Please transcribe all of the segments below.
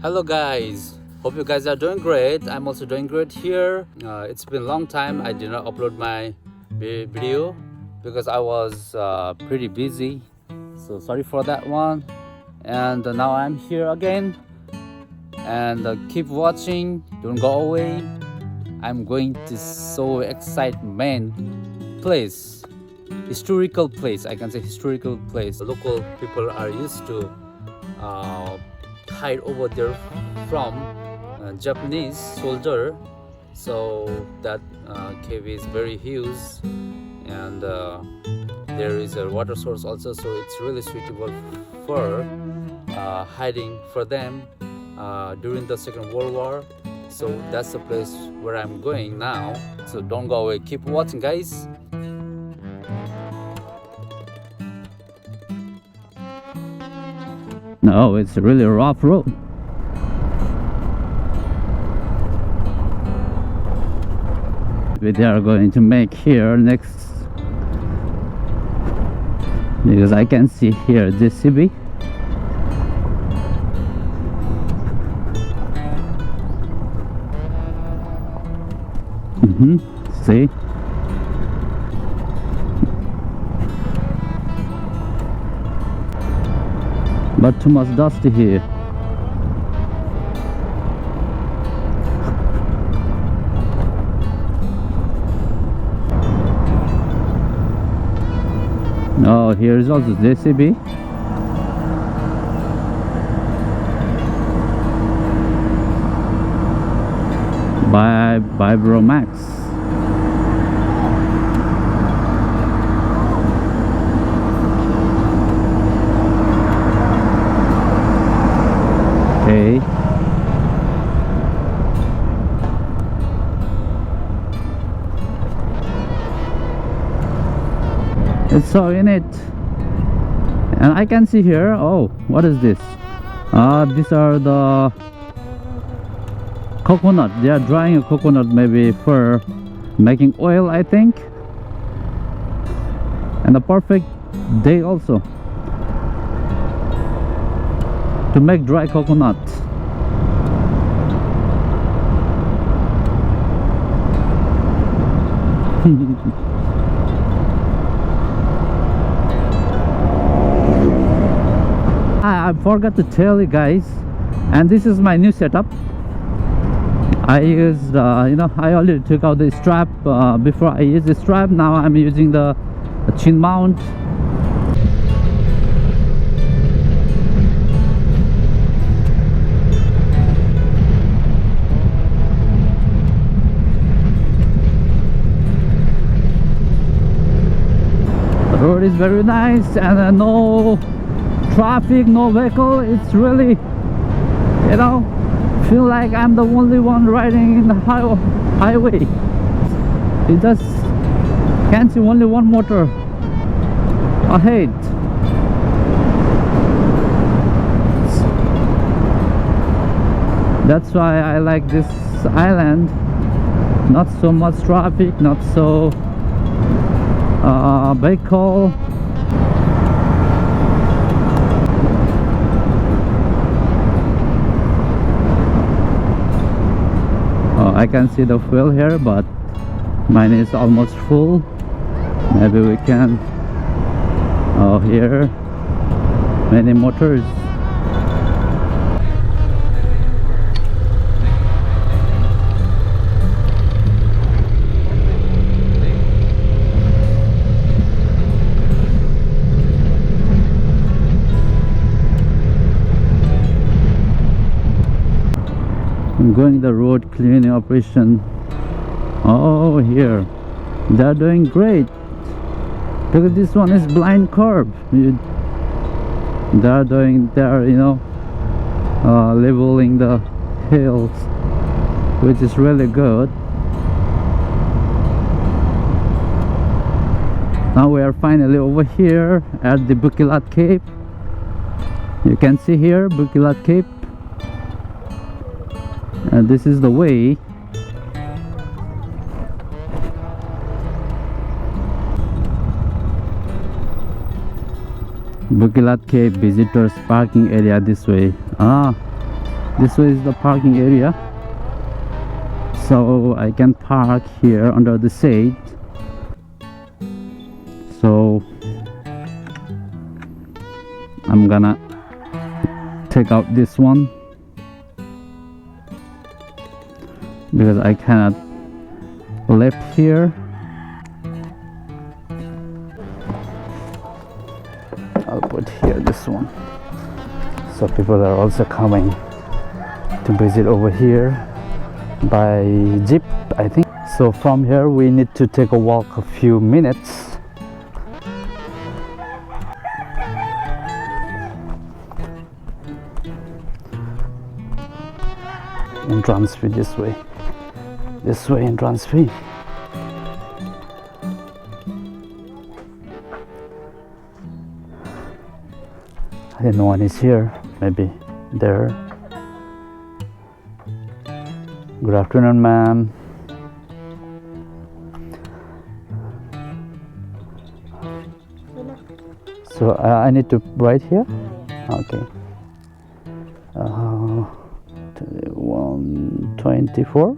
Hello guys, hope you guys are doing great. I'm also doing great here. It's been a long time I did not upload my video because I was pretty busy, so sorry for that one. And now I'm here again, and keep watching, don't go away. I'm going to so excitement place, historical place, I can say historical place. The local people are used to hide over there from Japanese soldier. So that cave is very huge, and there is a water source also, so it's really suitable for hiding for them during the Second World War. So that's the place where I'm going now, so don't go away, keep watching guys. No, it's a really rough road. We are going to make here next, because I can see here JCB. See? But too much dusty here. Oh, here is also JCB. By Bromax. Okay. It's so in it, and I can see here. Oh, what is this? These are the coconut. They are drying a coconut, maybe for making oil, I think. And a perfect day also to make dry coconut. I forgot to tell you guys, and this is my new setup. I used, I already took out the strap before I used the strap. Now I'm using the chin mount. The road is very nice, and no traffic, no vehicle. It's really, feel like I'm the only one riding in the highway. You just can see only one motor ahead. That's why I like this island. Not so much traffic, not so vehicle. I can see the fuel here, but mine is almost full. Maybe we can. Oh, here many motors. I'm going the road cleaning operation. Oh, here they are doing great. Look at this one, is blind curb. They are leveling the hills, which is really good. Now we are finally over here at the Bukilat Cave. You can see here Bukilat Cave. And this is the way. Bukilat Cave visitors parking area this way. This way is the parking area, so I can park here under the shade. So I'm gonna take out this one because I cannot left here. I'll put here this one, so people are also coming to visit over here by jeep, I think. So from here we need to take a walk a few minutes. Entrance fee this way. This way, entrance fee. I think no one is here. Maybe there. Good afternoon, ma'am. So I need to write here? Okay. 124.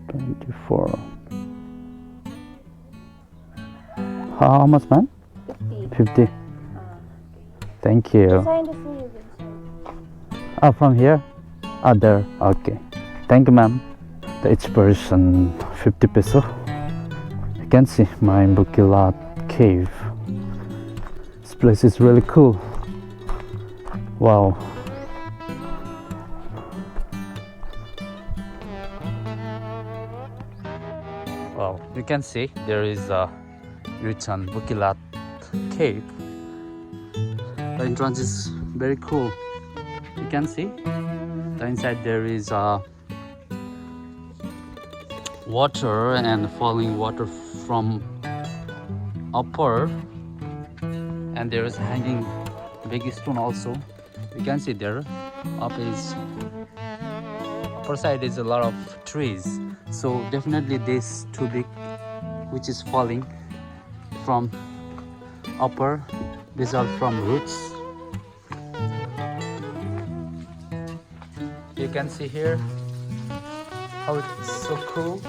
24. How much, ma'am? 50. Thank you. Oh, from here? Oh, there. Okay. Thank you, ma'am. Each person 50 peso. You can see my Bukilat Cave. This place is really cool. Wow. Wow, you can see there is a written Bukilat Cave. The entrance is very cool. You can see the inside there is water and falling water from upper, and there is hanging big stone also. You can see there upper side is a lot of trees, so definitely this too big which is falling from upper. These are from roots. You can see here how it's so cool.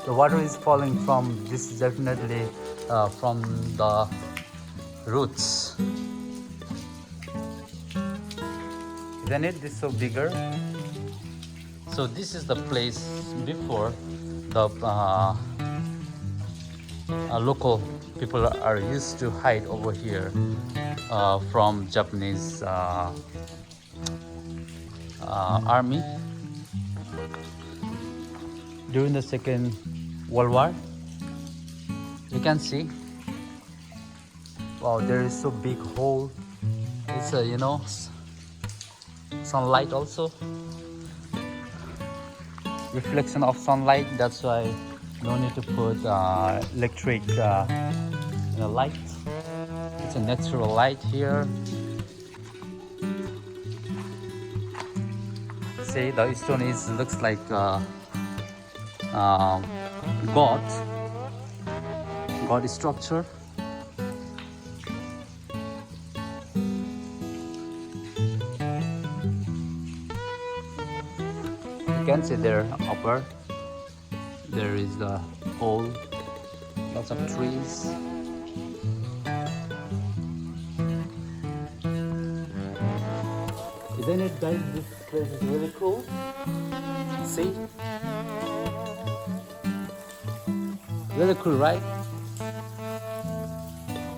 The water is falling from this, definitely from the roots. Isn't it? This is so bigger. So this is the place before the local people are used to hide over here from Japanese army during the Second World War. You can see, wow, there is so big hole. It's a, sunlight also, reflection of sunlight. That's why no need to put electric light. It's a natural light here. See, the stone looks like God structure. You can see there upper there is the hole, lots of trees. Isn't it, guys? This place is really cool. See? Really cool, right?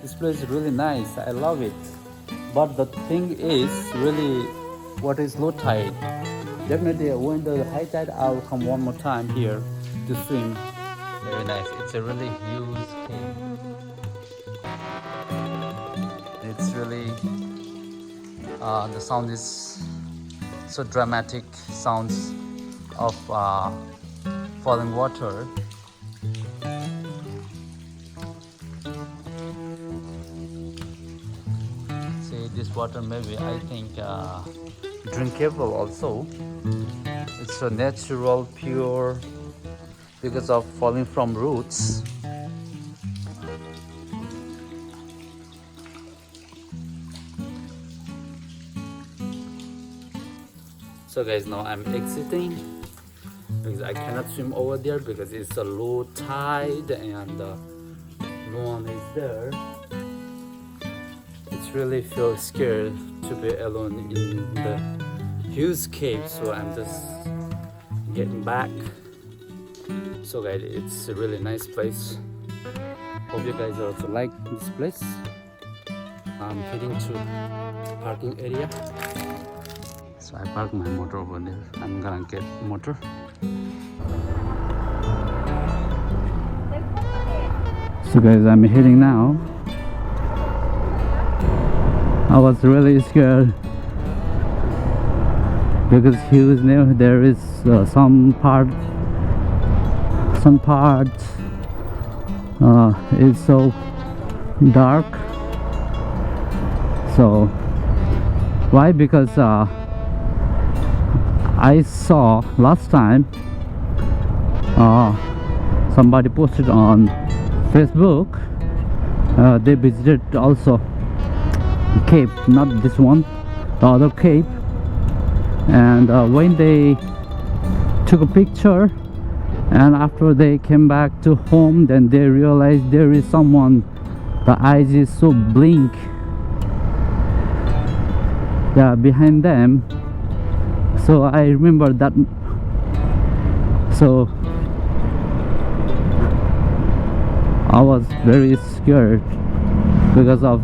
This place is really nice. I love it. But the thing is, really, what is low tide? Definitely, when the high tide, I'll come one more time here to swim. Very nice. It's a really huge cave. It's really the sound is so dramatic. Sounds of falling water. See, this water maybe I think drinkable also. It's so natural, pure, because of falling from roots. So guys, now I'm exiting because I cannot swim over there because it's a low tide and no one is there. It's really feel scared to be alone in the huge cave, so I'm just getting back. So guys, it's a really nice place. Hope you guys also like this place. I'm heading to parking area. So I parked my motor over there. I'm gonna get motor. So guys, I'm heading now. I was really scared because there is some parts it's so dark. So why? Because I saw last time somebody posted on Facebook, they visited also cave, not this one, the other cave, and when they took a picture and after they came back to home, then they realized there is someone, the eyes is so blink, yeah, behind them. So I remember that. So I was very scared because of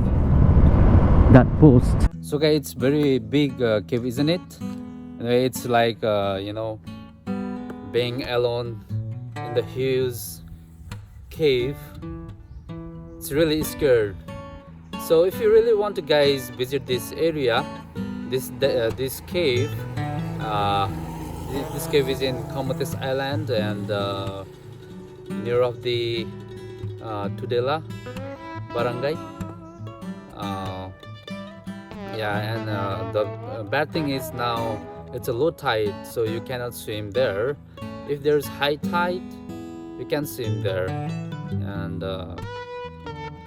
that post. So guys, it's very big cave, isn't it? It's like you know, being alone in the huge cave. It's really scared. So if you really want to guys visit this area, this cave, this cave is in Komotes Island and near of the Tudela barangay. Yeah, and the bad thing is now it's a low tide, so you cannot swim there. If there's high tide, you can swim there. And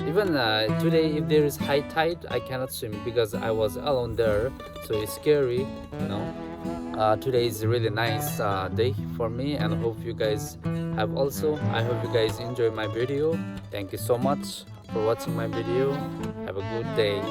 even today, if there is high tide, I cannot swim because I was alone there, so it's scary, you know. Today is a really nice day for me, and hope you guys have also. I hope you guys enjoy my video. Thank you so much for watching my video. Have a good day.